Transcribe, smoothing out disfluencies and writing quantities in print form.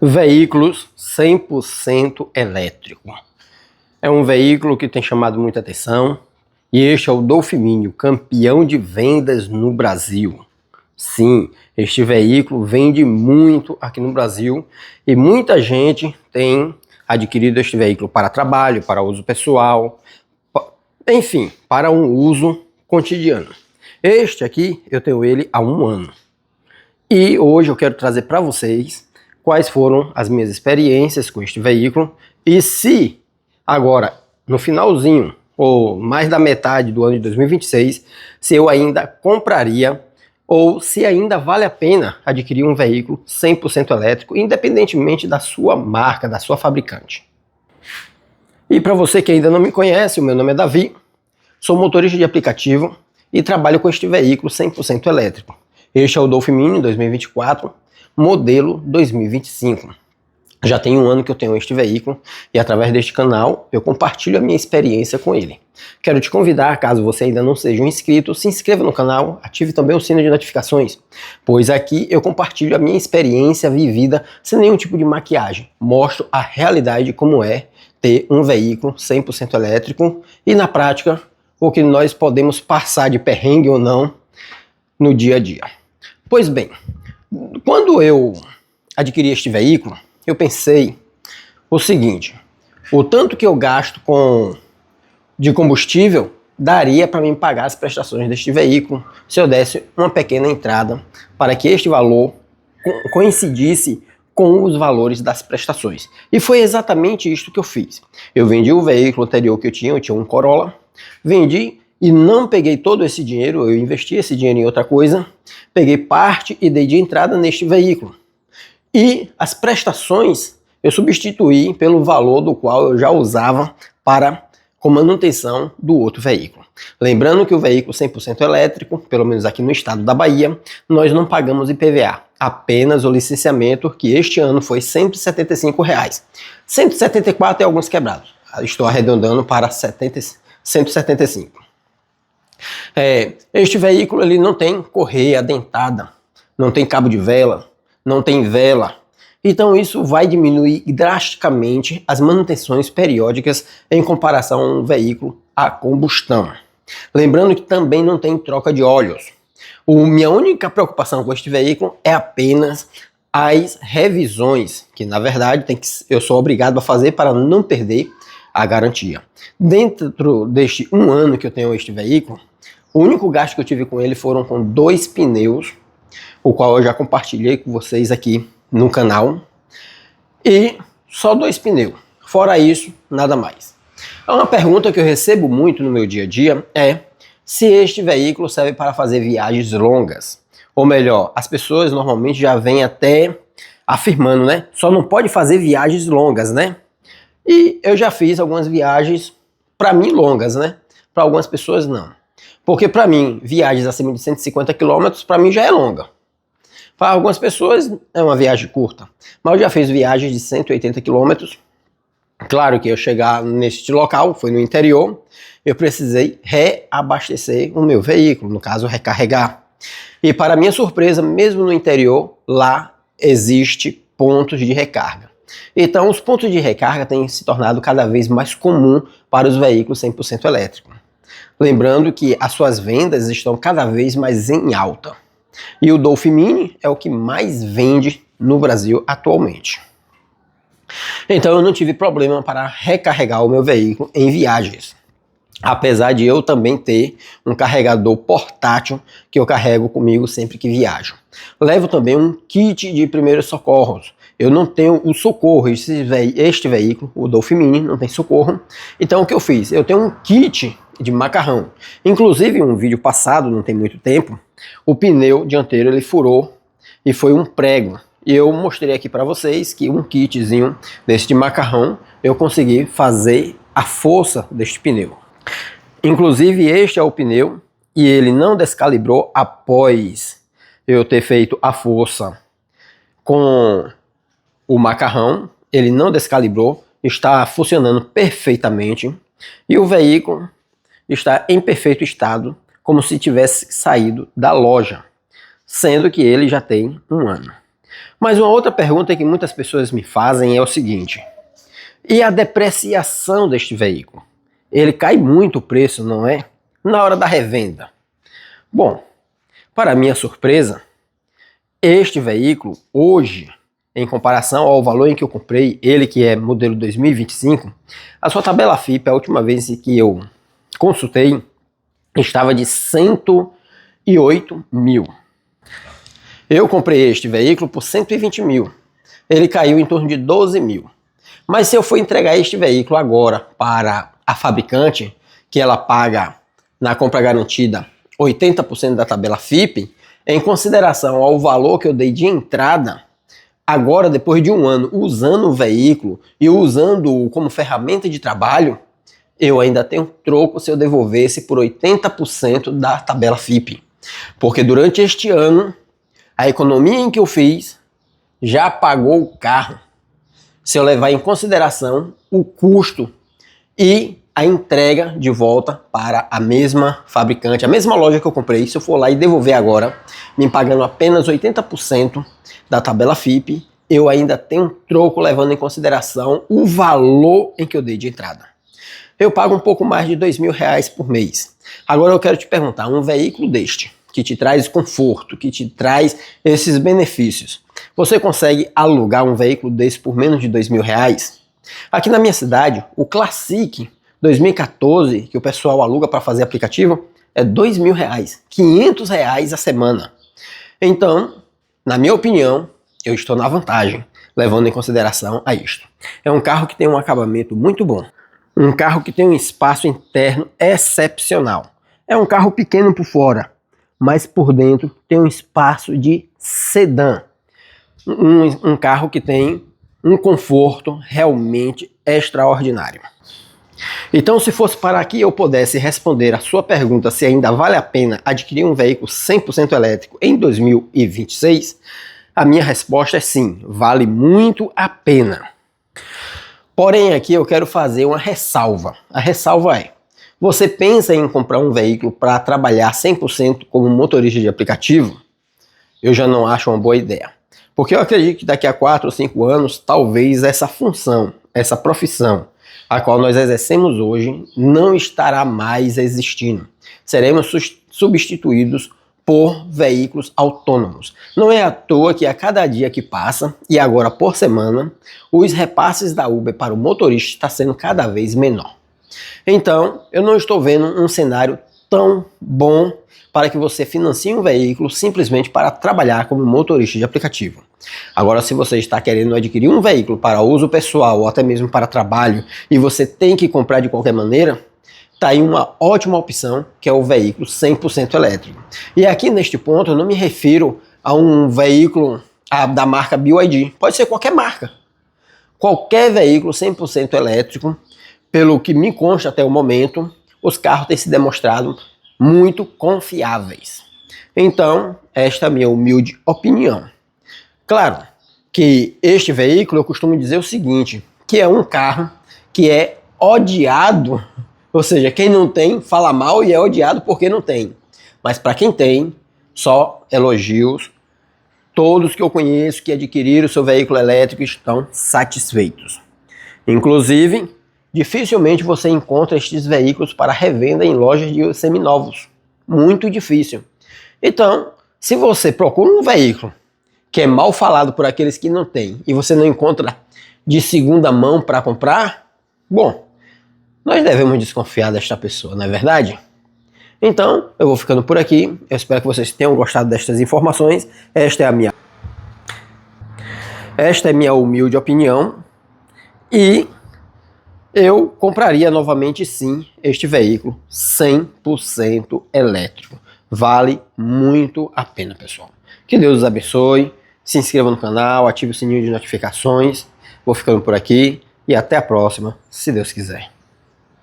Veículos 100% elétrico. É um veículo que tem chamado muita atenção e este é o Dolphin, campeão de vendas no Brasil. Sim, este veículo vende muito aqui no Brasil e muita gente tem adquirido este veículo para trabalho, para uso pessoal, enfim, para um uso cotidiano. Este aqui eu tenho ele há 1 ano e hoje eu quero trazer para vocês quais foram as minhas experiências com este veículo e se agora, no finalzinho ou mais da metade do ano de 2026, se eu ainda compraria ou se ainda vale a pena adquirir um veículo 100% elétrico, independentemente da sua marca, da sua fabricante. E para você que ainda não me conhece, o meu nome é Davi, sou motorista de aplicativo e trabalho com este veículo 100% elétrico. Este é o Dolphin 2024, modelo 2025. Já tem 1 ano que eu tenho este veículo e através deste canal eu compartilho a minha experiência com ele. Quero te convidar, caso você ainda não seja um inscrito, se inscreva no canal, ative também o sino de notificações, pois aqui eu compartilho a minha experiência vivida sem nenhum tipo de maquiagem. Mostro a realidade de como é ter um veículo 100% elétrico e na prática o que nós podemos passar de perrengue ou não no dia a dia. Pois bem, quando eu adquiri este veículo, eu pensei o seguinte: o tanto que eu gasto de combustível daria para mim pagar as prestações deste veículo se eu desse uma pequena entrada para que este valor coincidisse com os valores das prestações. E foi exatamente isto que eu fiz. Eu vendi o veículo anterior que eu tinha um Corolla, vendi e não peguei todo esse dinheiro, eu investi esse dinheiro em outra coisa, peguei parte e dei de entrada neste veículo. E as prestações eu substituí pelo valor do qual eu já usava com manutenção do outro veículo. Lembrando que o veículo 100% elétrico, pelo menos aqui no estado da Bahia, nós não pagamos IPVA, apenas o licenciamento, que este ano foi R$ 175. 174 e alguns quebrados. Estou arredondando para 175. Este veículo ele não tem correia dentada, não tem cabo de vela, não tem vela. Então isso vai diminuir drasticamente as manutenções periódicas em comparação a um veículo a combustão. Lembrando que também não tem troca de óleos. Minha única preocupação com este veículo é apenas as revisões, que na verdade eu sou obrigado a fazer para não perder a garantia. Dentro deste 1 ano que eu tenho este veículo, o único gasto que eu tive com ele foram com 2 pneus, o qual eu já compartilhei com vocês aqui no canal, e só 2 pneus. Fora isso, nada mais. Uma pergunta que eu recebo muito no meu dia a dia é se este veículo serve para fazer viagens longas. Ou melhor, as pessoas normalmente já vêm até afirmando, né? Só não pode fazer viagens longas, né? E eu já fiz algumas viagens, para mim, longas, né? Para algumas pessoas, não. Porque para mim, viagens acima de 150 km, para mim já é longa. Para algumas pessoas é uma viagem curta. Mas eu já fiz viagens de 180 km. Claro que eu chegar neste local, foi no interior, eu precisei reabastecer o meu veículo, no caso recarregar. E para minha surpresa, mesmo no interior, lá existe pontos de recarga. Então os pontos de recarga têm se tornado cada vez mais comum para os veículos 100% elétricos. Lembrando que as suas vendas estão cada vez mais em alta. E o Dolphin é o que mais vende no Brasil atualmente. Então eu não tive problema para recarregar o meu veículo em viagens. Apesar de eu também ter um carregador portátil que eu carrego comigo sempre que viajo. Levo também um kit de primeiros socorros. Eu não tenho o socorro, este veículo, o Dolphin, não tem socorro. Então o que eu fiz? Eu tenho um kit de macarrão. Inclusive, em um vídeo passado, não tem muito tempo, o pneu dianteiro ele furou e foi um prego. E eu mostrei aqui para vocês que um kitzinho desse de macarrão eu consegui fazer a força deste pneu. Inclusive, este é o pneu e ele não descalibrou após eu ter feito a força com o macarrão. Ele não descalibrou, está funcionando perfeitamente e o veículo está em perfeito estado, como se tivesse saído da loja, sendo que ele já tem 1 ano. Mas uma outra pergunta que muitas pessoas me fazem é o seguinte: e a depreciação deste veículo? Ele cai muito o preço, não é? Na hora da revenda. Bom, para minha surpresa, este veículo hoje, em comparação ao valor em que eu comprei, ele que é modelo 2025, a sua tabela FIPE, a última vez que eu consultei, estava de 108 mil. Eu comprei este veículo por 120 mil. Ele caiu em torno de 12 mil. Mas se eu for entregar este veículo agora para a fabricante, que ela paga na compra garantida 80% da tabela FIPE, em consideração ao valor que eu dei de entrada, agora depois de um ano usando o veículo e usando-o como ferramenta de trabalho, eu ainda tenho troco se eu devolvesse por 80% da tabela FIPE. Porque durante este ano, a economia em que eu fiz já pagou o carro, se eu levar em consideração o custo e a entrega de volta para a mesma fabricante, a mesma loja que eu comprei. Se eu for lá e devolver agora, me pagando apenas 80% da tabela FIPE, eu ainda tenho um troco levando em consideração o valor em que eu dei de entrada. Eu pago um pouco mais de R$2.000 por mês. Agora eu quero te perguntar, um veículo deste, que te traz conforto, que te traz esses benefícios, você consegue alugar um veículo desse por menos de R$2.000? Aqui na minha cidade, o Classic 2014, que o pessoal aluga para fazer aplicativo, é R$2.000, R$500 a semana. Então, na minha opinião, eu estou na vantagem, levando em consideração a isto. É um carro que tem um acabamento muito bom, um carro que tem um espaço interno excepcional. É um carro pequeno por fora, mas por dentro tem um espaço de sedã. Um carro que tem um conforto realmente extraordinário. Então, se fosse para aqui eu pudesse responder a sua pergunta se ainda vale a pena adquirir um veículo 100% elétrico em 2026, a minha resposta é sim, vale muito a pena. Porém, aqui eu quero fazer uma ressalva. A ressalva é: você pensa em comprar um veículo para trabalhar 100% como motorista de aplicativo? Eu já não acho uma boa ideia. Porque eu acredito que daqui a 4 ou 5 anos, talvez essa função, essa profissão, a qual nós exercemos hoje, não estará mais existindo. Seremos substituídos por veículos autônomos. Não é à toa que a cada dia que passa, e agora por semana, os repasses da Uber para o motorista está sendo cada vez menor. Então, eu não estou vendo um cenário tão bom para que você financie um veículo simplesmente para trabalhar como motorista de aplicativo. Agora, se você está querendo adquirir um veículo para uso pessoal ou até mesmo para trabalho e você tem que comprar de qualquer maneira, está aí uma ótima opção, que é o veículo 100% elétrico. E aqui neste ponto eu não me refiro a um veículo da marca BYD, pode ser qualquer marca. Qualquer veículo 100% elétrico, pelo que me consta até o momento, os carros têm se demonstrado muito confiáveis. Então, esta é a minha humilde opinião. Claro que este veículo, eu costumo dizer o seguinte, que é um carro que é odiado, ou seja, quem não tem fala mal e é odiado porque não tem. Mas para quem tem, só elogios. Todos que eu conheço que adquiriram seu veículo elétrico estão satisfeitos. Inclusive, dificilmente você encontra estes veículos para revenda em lojas de seminovos. Muito difícil. Então, se você procura um veículo que é mal falado por aqueles que não têm e você não encontra de segunda mão para comprar, bom, nós devemos desconfiar desta pessoa, não é verdade? Então, eu vou ficando por aqui. Eu espero que vocês tenham gostado destas informações. Esta é minha humilde opinião. E eu compraria novamente sim este veículo 100% elétrico. Vale muito a pena, pessoal. Que Deus os abençoe. Se inscreva no canal, ative o sininho de notificações. Vou ficando por aqui e até a próxima, se Deus quiser.